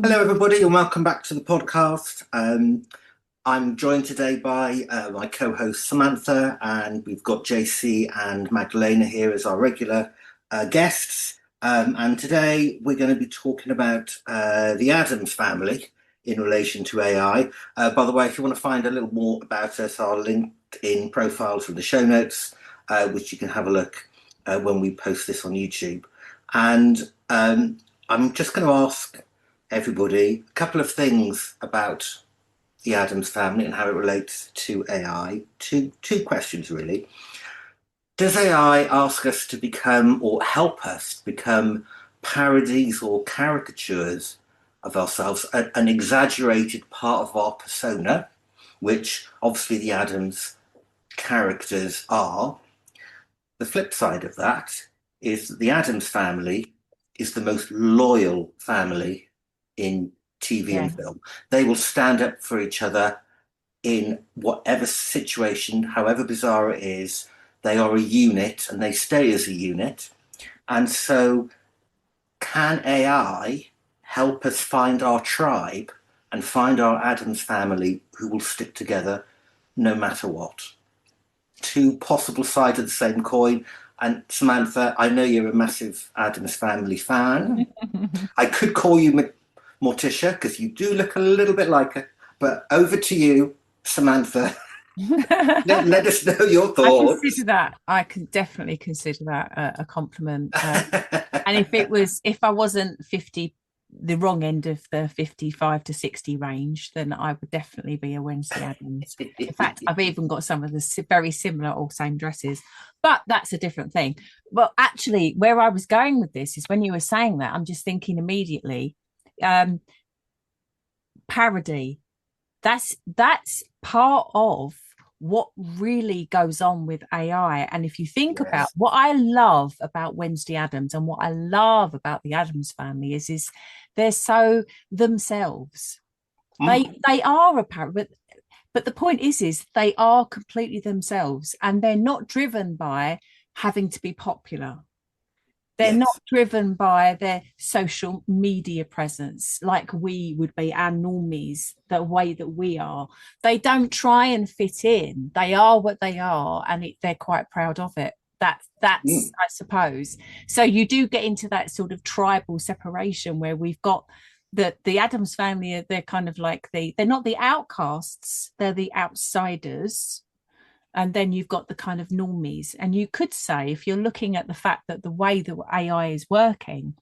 Hello, everybody, and welcome back to the podcast. I'm joined today by my co-host Samantha, and we've got JC and Magdalena here as our regular guests. And today we're going to be talking about the Addams family in relation to AI. By the way, if you want to find a little more about us, our LinkedIn profiles from the show notes, which you can have a look when we post this on YouTube. And I'm just going to ask everybody a couple of things about the Addams family and how it relates to AI. Two questions really. Does AI ask us to become or help us become parodies or caricatures of ourselves, an exaggerated part of our persona, which obviously the Addams characters are? The flip side of that is that the Addams family is the most loyal family in TV and film. They will stand up for each other in whatever situation, however bizarre it is. They are a unit and they stay as a unit. And so, can AI help us find our tribe and find our Addams family who will stick together no matter what? Two possible sides of the same coin. And Samantha, I know you're a massive Addams Family fan. I could call you Morticia because you do look a little bit like her. But over to you, Samantha. let us know your thoughts. I can definitely consider that a compliment. And if I wasn't 50, the wrong end of the 55 to 60 range, then I would definitely be a Wednesday Addams. In fact, I've even got some of the very similar or same dresses, but that's a different thing. Well, actually, where I was going with this is when you were saying that, I'm just thinking immediately, parody. That's part of what really goes on with AI. And if you think about what I love about Wednesday Addams and what I love about the Addams family is they're so themselves. They are a parody, but the point is they are completely themselves, and they're not driven by having to be popular. They're not driven by their social media presence like we would be, our normies, the way that we are. They don't try and fit in. They are what they are, and they're quite proud of it. That's I suppose. So you do get into that sort of tribal separation where we've got the Addams family. They're kind of like they're not the outcasts. They're the outsiders. And then you've got the kind of normies. And you could say, if you're looking at the fact that the way that AI is working,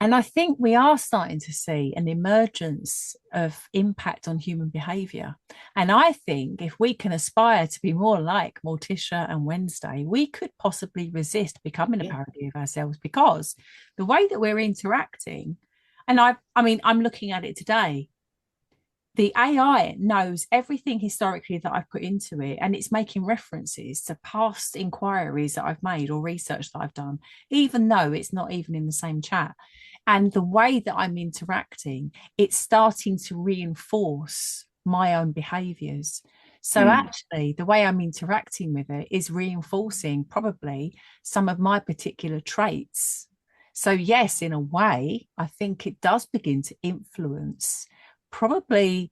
and I think we are starting to see an emergence of impact on human behavior. And I think if we can aspire to be more like Morticia and Wednesday, we could possibly resist becoming a parody of ourselves, because the way that we're interacting, and I mean, I'm looking at it today. The AI knows everything historically that I've put into it, and it's making references to past inquiries that I've made or research that I've done, even though it's not even in the same chat. And the way that I'm interacting, it's starting to reinforce my own behaviors. So actually, the way I'm interacting with it is reinforcing probably some of my particular traits. So yes, in a way, I think it does begin to influence, probably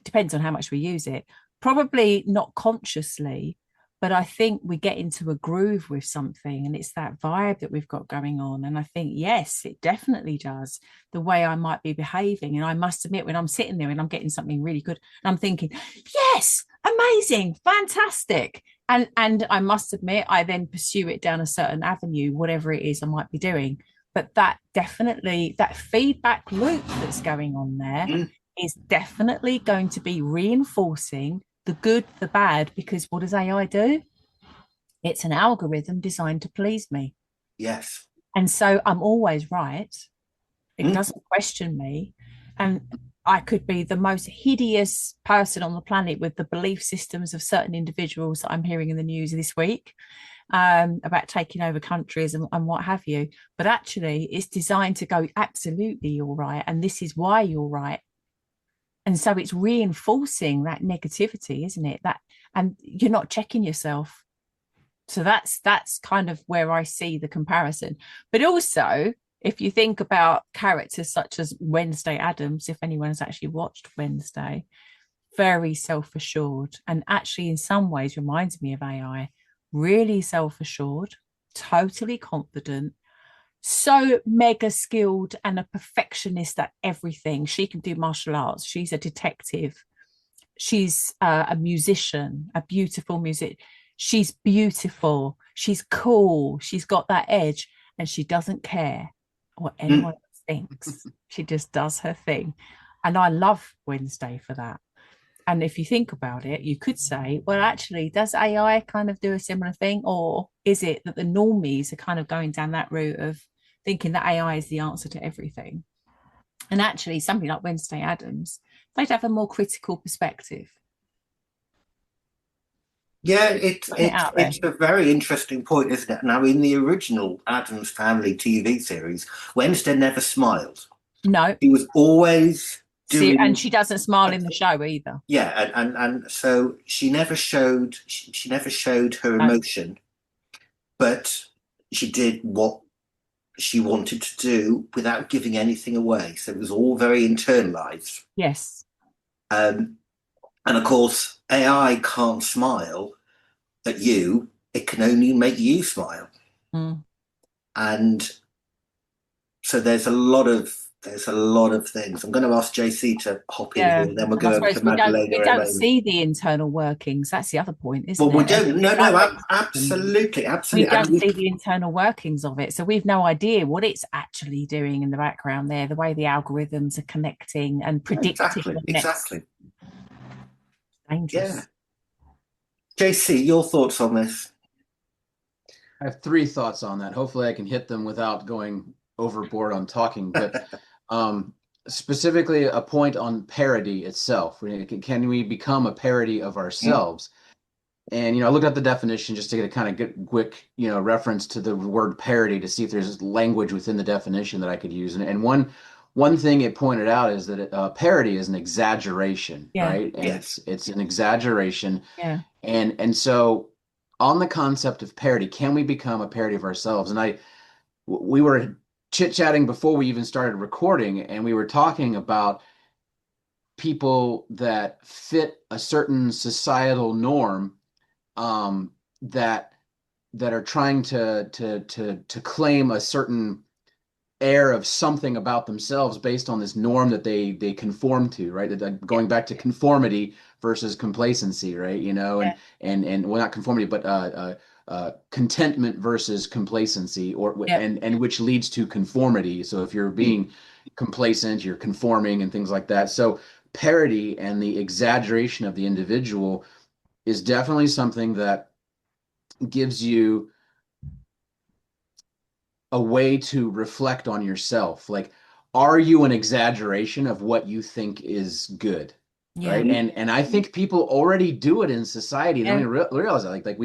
depends on how much we use it, probably not consciously, but I think we get into a groove with something, and it's that vibe that we've got going on. And I think, yes, it definitely does, the way I might be behaving. And I must admit, when I'm sitting there and I'm getting something really good and I'm thinking, yes, amazing, fantastic, and I must admit, I then pursue it down a certain avenue, whatever it is I might be doing. But that definitely, that feedback loop that's going on there is definitely going to be reinforcing the good, the bad, because what does AI do? It's an algorithm designed to please me. Yes. And so I'm always right. It doesn't question me. And I could be the most hideous person on the planet with the belief systems of certain individuals that I'm hearing in the news this week, about taking over countries and what have you. But actually, it's designed to go, absolutely, you're right. And this is why you're right. And so it's reinforcing that negativity, isn't it? And you're not checking yourself. So that's kind of where I see the comparison. But also, if you think about characters such as Wednesday Addams, if anyone's actually watched Wednesday, very self-assured, and actually in some ways reminds me of AI, really self-assured, totally confident, so mega skilled and a perfectionist at everything. She can do martial arts, she's a detective, she's a musician, a beautiful music. She's beautiful, she's cool, she's got that edge, and she doesn't care what anyone else thinks. She just does her thing. And I love Wednesday for that. And if you think about it, you could say, well, actually, does AI kind of do a similar thing? Or is it that the normies are kind of going down that route of thinking that AI is the answer to everything? And actually, something like Wednesday Addams, they'd have a more critical perspective. Yeah, Putting it out there. it's a very interesting point, isn't it? Now, in the original Addams Family TV series, Wednesday never smiled. No. He was always See, and doing, she doesn't smile in the show either. yeah, and so she never showed her No. emotion, but she did what she wanted to do without giving anything away. So it was all very internalized. Yes. Um, and of course, AI can't smile at you; it can only make you smile. Mm. And so there's a lot of things. I'm going to ask JC to hop in Yeah. here, and then we'll And I go over to suppose we don't Magdalena we and don't Elaine. see the internal workings. That's the other point, Well, isn't we it? And don't. No, no, direct them. absolutely, We absolutely, and don't see the internal workings of it. So we've no idea what it's actually doing in the background there, the way the algorithms are connecting and predicting exactly, the next exactly. Yeah, dangerous. JC, your thoughts on this? I have three thoughts on that. Hopefully, I can hit them without going overboard on talking. But specifically, a point on parody itself. Can we become a parody of Mm, ourselves? And I looked at the definition just to get a kind of good, quick, reference to the word parody to see if there's language within the definition that I could use. And one thing it pointed out is that parody is an exaggeration, Yeah, right? And yes. it's an exaggeration, yeah, and so on the concept of parody, can we become a parody of ourselves? And we were chit-chatting before we even started recording, and we were talking about people that fit a certain societal norm, that are trying to claim a certain air of something about themselves based on this norm that they conform to, right? yeah, Going back to conformity versus complacency, right? yeah, And well, not conformity, but contentment versus complacency, yeah, and which leads to conformity. So if you're Mm, being complacent, you're conforming and things like that. So parody and the exaggeration of the individual is definitely something that gives you a way to reflect on yourself. Like, are you an exaggeration of what you think is good? yeah, Right. mm, And I think people already do it in society. And then yeah. we realize that like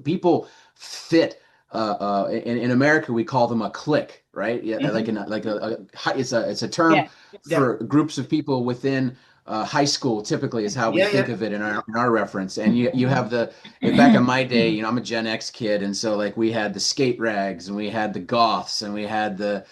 people fit in America, we call them a clique, right? Yeah, like mhm. it's a term Yeah, Yeah, for groups of people within high school, typically is how we yeah, think yeah, of it in our reference. And you have back in my day, I'm a Gen X kid, and so like we had the skate rags, and we had the goths, and we had the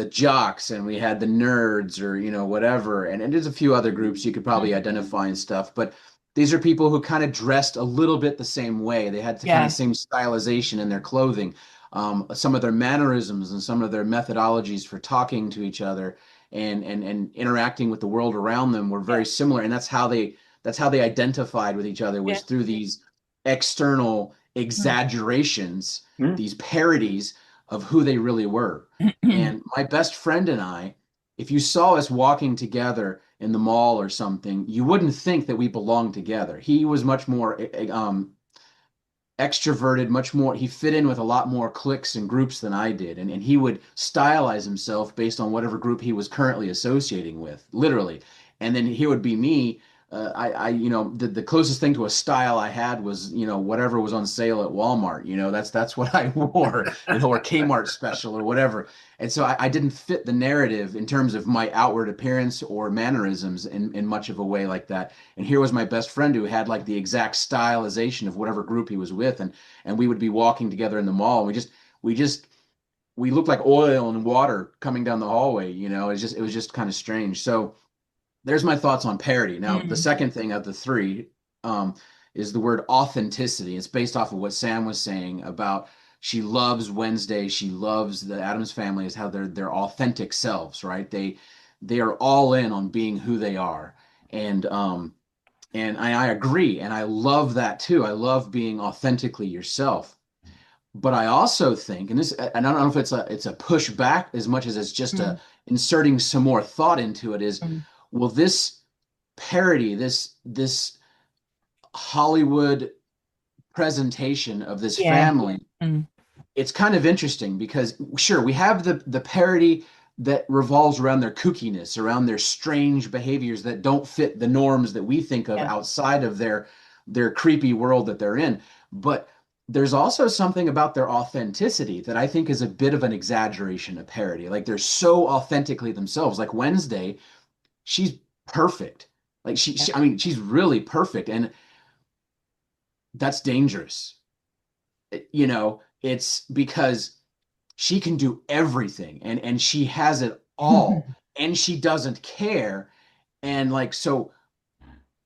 jocks, and we had the nerds, or whatever. And there's a few other groups you could probably identify and stuff, but these are people who kind of dressed a little bit the same way. They had the kind of yeah, same stylization in their clothing. Some of their mannerisms and some of their methodologies for talking to each other and interacting with the world around them were yeah, very similar, and that's how they identified with each other, yeah, was through these external exaggerations, mm, these parodies of who they really were. And my best friend and I, if you saw us walking together in the mall or something, you wouldn't think that we belonged together. He was much more extroverted, much more, he fit in with a lot more cliques and groups than I did. And he would stylize himself based on whatever group he was currently associating with, literally. And then here would be me. The closest thing to a style I had was, whatever was on sale at Walmart. That's what I wore, or Kmart special or whatever. And so I didn't fit the narrative in terms of my outward appearance or mannerisms in much of a way like that. And here was my best friend who had like the exact stylization of whatever group he was with, and we would be walking together in the mall. And we just we looked like oil and water coming down the hallway. It was just kind of strange. So there's my thoughts on parody. Now, the Mm. second thing of the three um, is the word authenticity. It's based off of what Sam was saying about she loves Wednesday. She loves the Addams Family is how they're authentic selves, right? They are all in on being who they are, and I agree, and I love that too. I love being authentically yourself. But I also think, and I don't know if it's a pushback as much as it's just a Mm. inserting some more thought into it. Is Mm. will this parody, this Hollywood presentation of this Yeah. family, Mm. it's kind of interesting because sure, we have the parody that revolves around their kookiness, around their strange behaviors that don't fit the norms that we think of Yeah. outside of their creepy world that they're in. But there's also something about their authenticity that I think is a bit of an exaggeration, a parody. Like they're so authentically themselves. Like Wednesday, she's perfect. Like Yeah. I mean, she's really perfect, and that's dangerous. It's because she can do everything and she has it all and she doesn't care. And like, so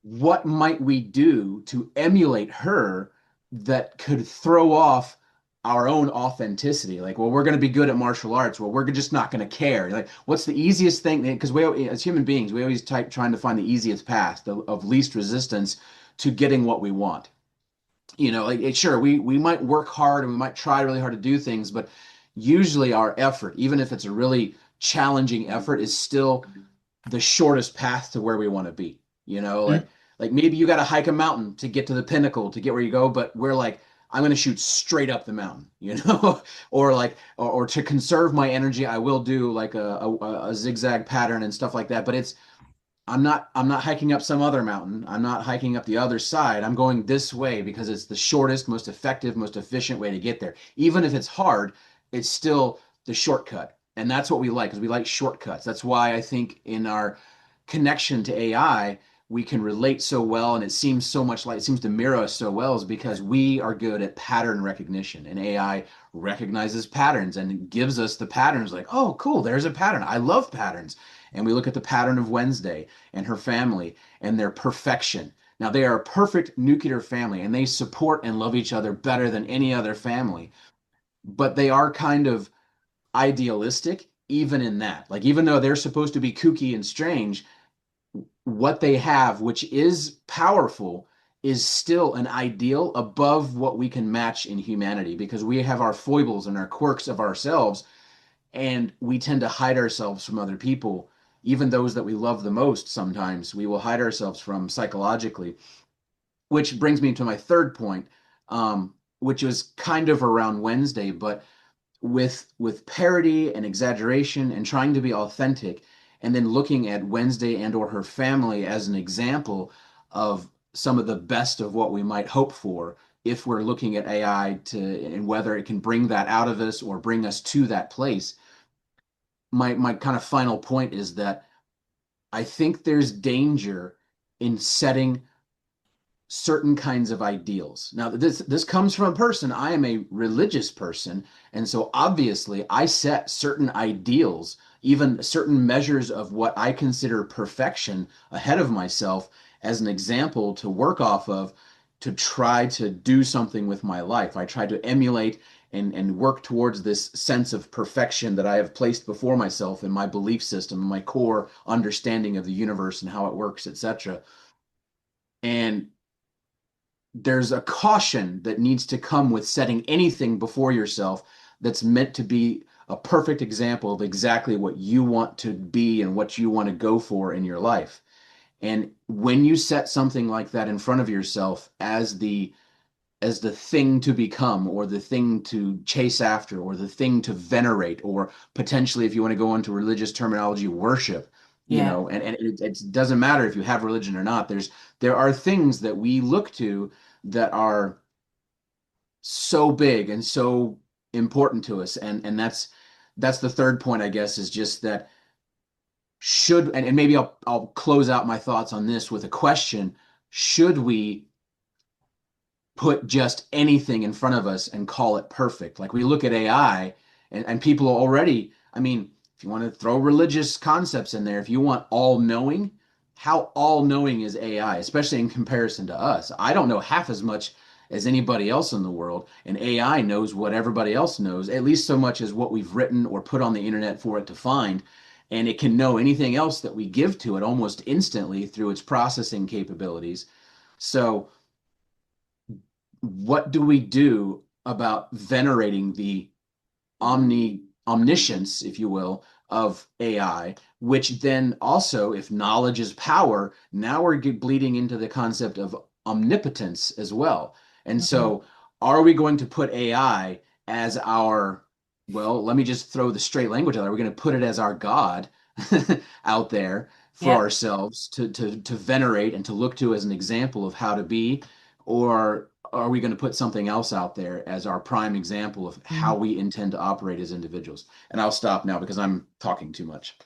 what might we do to emulate her that could throw off our own authenticity? Like, well, we're going to be good at martial arts. Well, we're just not going to care. Like, what's the easiest thing? Because we, as human beings, we always trying to find the easiest path of least resistance to getting what we want. Like sure, we might work hard and we might try really hard to do things, but usually our effort, even if it's a really challenging effort, is still the shortest path to where we want to be. Mm. Like maybe you got to hike a mountain to get to the pinnacle to get where you go, but we're like, I'm going to shoot straight up the mountain, or like, or to conserve my energy, I will do like a zigzag pattern and stuff like that. But I'm not hiking up some other mountain. I'm not hiking up the other side. I'm going this way because it's the shortest, most effective, most efficient way to get there. Even if it's hard, it's still the shortcut. And that's what we like, because we like shortcuts. That's why I think in our connection to AI, we can relate so well, and it seems so much like it seems to mirror us so well, is because we are good at pattern recognition, and AI recognizes patterns and gives us the patterns like, oh, cool, there's a pattern. I love patterns. And we look at the pattern of Wednesday and her family and their perfection. Now, they are a perfect nuclear family and they support and love each other better than any other family, but they are kind of idealistic even in that. Like, even though they're supposed to be kooky and strange, what they have, which is powerful, is still an ideal above what we can match in humanity because we have our foibles and our quirks of ourselves, and we tend to hide ourselves from other people, even those that we love the most. Sometimes we will hide ourselves from psychologically, which brings me to my third point, which was kind of around Wednesday, but with parody and exaggeration and trying to be authentic, and then looking at Wednesday and or her family as an example of some of the best of what we might hope for if we're looking at AI and whether it can bring that out of us or bring us to that place. My kind of final point is that I think there's danger in setting certain kinds of ideals. Now, this comes from a person. I am a religious person, and so obviously I set certain ideals, even certain measures of what I consider perfection ahead of myself as an example to work off of to try to do something with my life. I try to emulate and work towards this sense of perfection that I have placed before myself in my belief system, my core understanding of the universe and how it works, etc. And there's a caution that needs to come with setting anything before yourself that's meant to be a perfect example of exactly what you want to be and what you want to go for in your life. And when you set something like that in front of yourself as the thing to become or the thing to chase after or the thing to venerate or potentially, if you want to go into religious terminology, worship, Yeah. and it doesn't matter if you have religion or not. There are things that we look to that are so big and so important to us, and that's the third point, I guess, is just that and maybe I'll close out my thoughts on this with a question. Should we put just anything in front of us and call it perfect? Like we look at AI And people are already, I mean, if you want to throw religious concepts in there, if you want all knowing, how all knowing is AI, especially in comparison to us? I don't know half as much as anybody else in the world, and AI knows what everybody else knows, at least so much as what we've written or put on the internet for it to find. And it can know anything else that we give to it almost instantly through its processing capabilities. So, what do we do about venerating the omniscience, if you will, of AI, which then also, if knowledge is power, now we're bleeding into the concept of omnipotence as well. And so, are we going to put AI as our, well, let me just throw the straight language out there. We're going to put it as our God out there for ourselves to venerate and to look to as an example of how to be, or are we going to put something else out there as our prime example of how we intend to operate as individuals? And I'll stop now because I'm talking too much.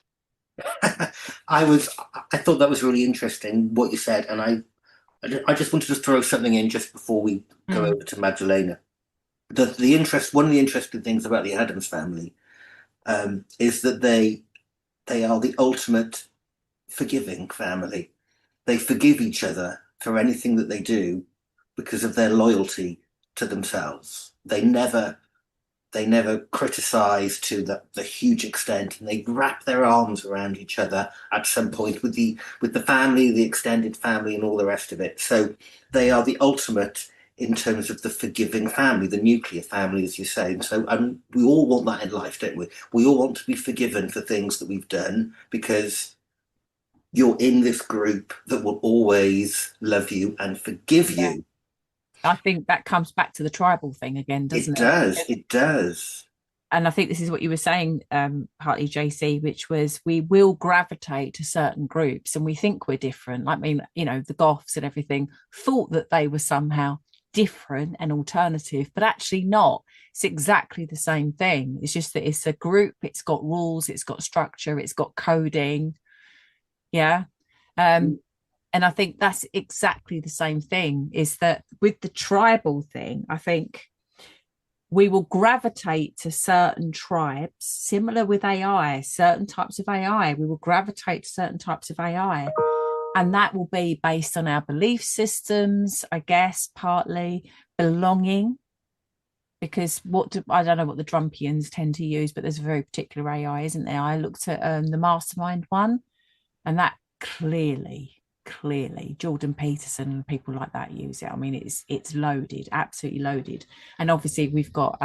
I thought that was really interesting what you said, and I just wanted to throw something in just before we go over to Magdalena. One of the interesting things about the Addams family is that they are the ultimate forgiving family. They forgive each other for anything that they do because of their loyalty to themselves. They never criticize to the huge extent, and they wrap their arms around each other at some point with the family, the extended family, and all the rest of it. So they are the ultimate in terms of the forgiving family, the nuclear family, as you say. And so we all want that in life, don't we? We all want to be forgiven for things that we've done, because you're in this group that will always love you and forgive you. I think that comes back to the tribal thing again, doesn't it? It does. And I think this is what you were saying, partly, JC, which was we will gravitate to certain groups and we think we're different. I mean, the Goths and everything thought that they were somehow different and alternative, but actually not. It's exactly the same thing. It's just that it's a group, it's got rules, it's got structure, it's got coding. Yeah. And I think that's exactly the same thing, is that with the tribal thing, I think we will gravitate to certain tribes, similar with AI, certain types of AI. We will gravitate to certain types of AI. And that will be based on our belief systems, I guess, partly belonging. Because I don't know what the Drumpians tend to use, but there's a very particular AI, isn't there? I looked at the Mastermind one, and that clearly Jordan Peterson and people like that use it. I mean, it's loaded, absolutely loaded. And obviously we've got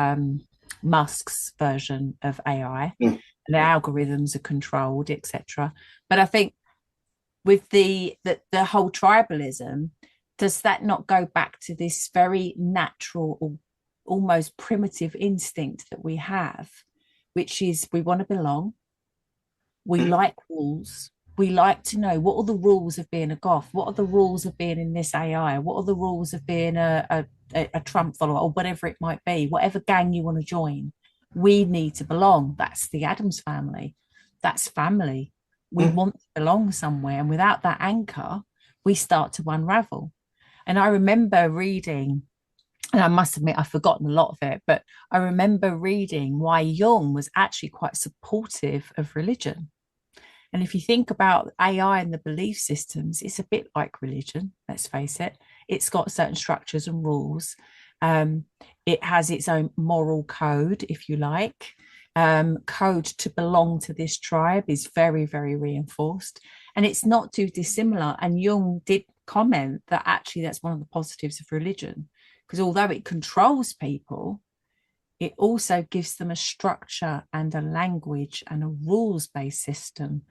Musk's version of AI, and the algorithms are controlled, etc. But I think with the whole tribalism, does that not go back to this very natural or almost primitive instinct that we have, which is we want to belong, we like rules, we like to know what are the rules of being a Goth, what are the rules of being in this AI, what are the rules of being a Trump follower, or whatever it might be, whatever gang you want to join. We need to belong. That's the Addams family. That's family. We want to belong somewhere, and without that anchor, we start to unravel. And I remember reading, and I must admit I've forgotten a lot of it, but I remember reading why Jung was actually quite supportive of religion. And if you think about AI and the belief systems, it's a bit like religion, let's face it. It's got certain structures and rules. It has its own moral code, if you like. Code to belong to this tribe is very, very reinforced. And it's not too dissimilar. And Jung did comment that actually that's one of the positives of religion, because although it controls people, it also gives them a structure and a language and a rules-based system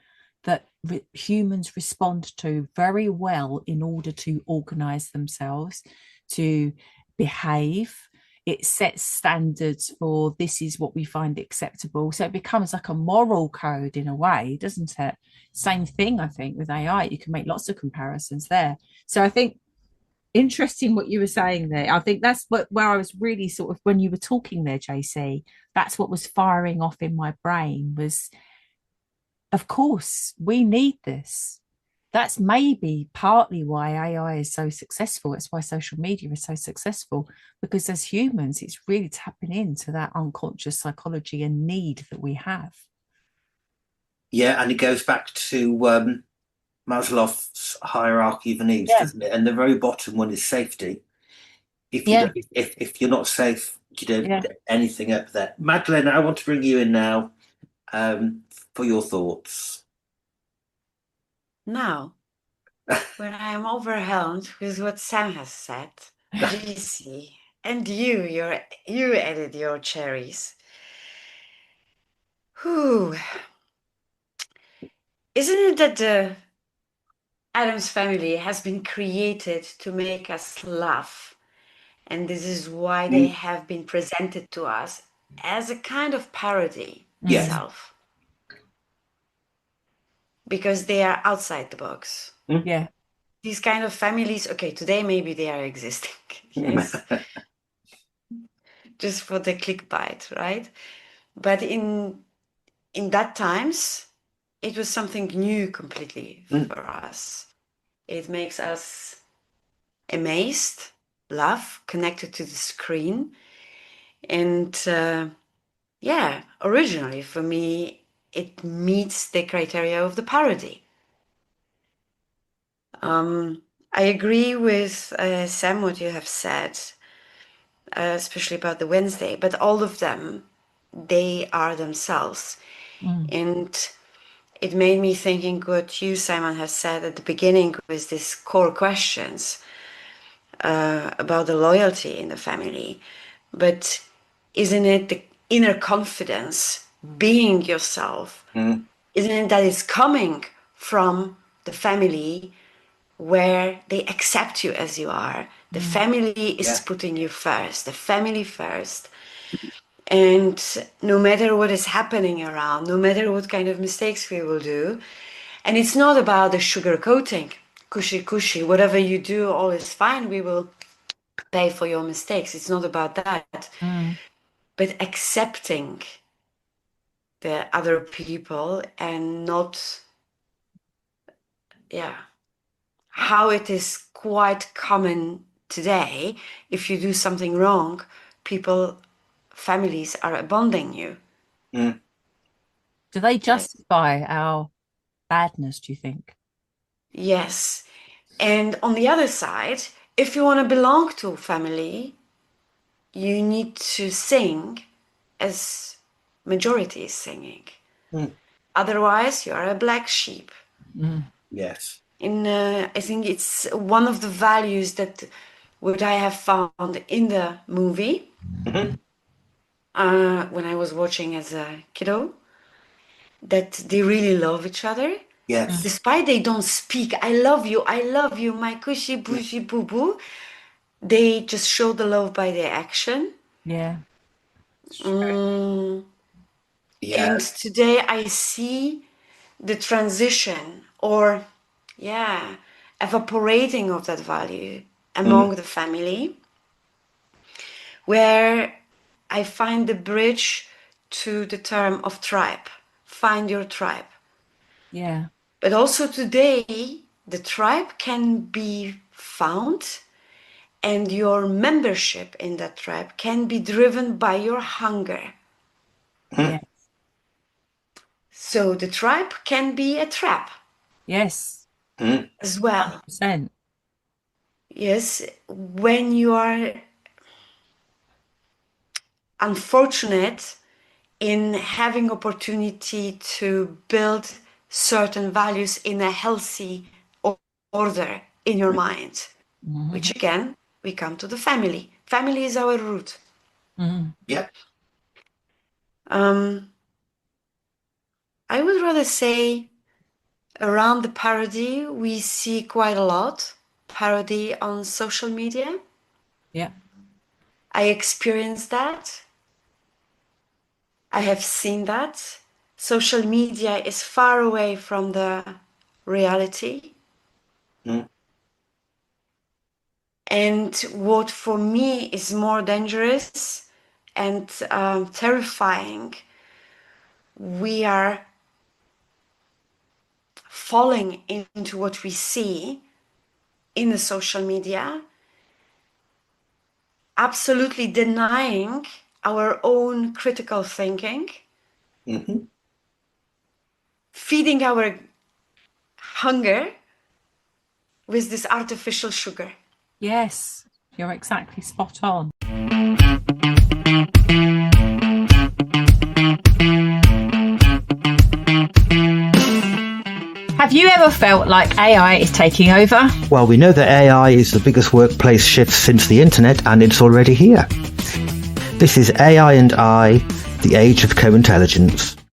that humans respond to very well in order to organize themselves, to behave. It sets standards for this is what we find acceptable. So it becomes like a moral code in a way, doesn't it? Same thing, I think, with AI. You can make lots of comparisons there. So I think interesting what you were saying there. I think that's where I was really sort of, when you were talking there, JC, that's what was firing off in my brain was, of course, we need this. that's maybe partly why AI is so successful. It's why social media is so successful, because as humans, it's really tapping into that unconscious psychology and need that we have. Yeah, and it goes back to Maslow's hierarchy of needs, Yeah. doesn't it? And the very bottom one is safety. If you Yeah. don't, if you're not safe, you don't Yeah. get anything up there. Magdalena, I want to bring you in now for your thoughts. Now, when I am overwhelmed with what Sam has said, GC, and you added your cherries. Whew. Isn't it that the Addams Family has been created to make us laugh? And this is why they have been presented to us as a kind of parody Yes. itself. Because they are outside the box. Yeah. These kind of families, okay, today maybe they are existing. Yes. Just for the clickbait, right? But in that times, it was something new completely for us. It makes us amazed, laugh, connected to the screen. And yeah, originally for me, it meets the criteria of the parody. I agree with Sam, what you have said, especially about the Wednesday, but all of them, they are themselves. And it made me thinking what you, Simon, has said at the beginning with these core questions about the loyalty in the family. But isn't it the inner confidence, being yourself? Isn't it that it's coming from the family where they accept you as you are? The family is putting you first, the family first. And no matter what is happening around, no matter what kind of mistakes we will do, and it's not about the sugar coating, cushy, whatever you do, all is fine, we will pay for your mistakes. It's not about that. But accepting the other people and not, how it is quite common today. If you do something wrong, families are abandoning you. Do they justify our badness, do you think? Yes. And on the other side, if you want to belong to a family, you need to sing as majority is singing. Otherwise, you are a black sheep. Yes. And I think it's one of the values that what I have found in the movie when I was watching as a kiddo, that they really love each other. Yes. Despite they don't speak, I love you, my cushy, bushy, boo boo. They just show the love by their action. Yeah. And today I see the transition or, evaporating of that value among the family, where I find the bridge to the term of tribe. Find your tribe. Yeah. But also today, the tribe can be found, and your membership in that tribe can be driven by your hunger. Yeah. So the tribe can be a trap. Yes. As well. 100%. Yes, when you are unfortunate in having opportunity to build certain values in a healthy order in your mind, which again, we come to the family. Family is our root. Yeah. I would rather say around the parody, we see quite a lot parody on social media. Yeah. I experienced that. I have seen that. Social media is far away from the reality. And what for me is more dangerous and terrifying, we are falling into what we see in the social media, absolutely denying our own critical thinking, feeding our hunger with this artificial sugar. Yes, you're exactly spot on. Have you ever felt like AI is taking over? Well, we know that AI is the biggest workplace shift since the internet, and it's already here. This is AI&I, the age of co-intelligence.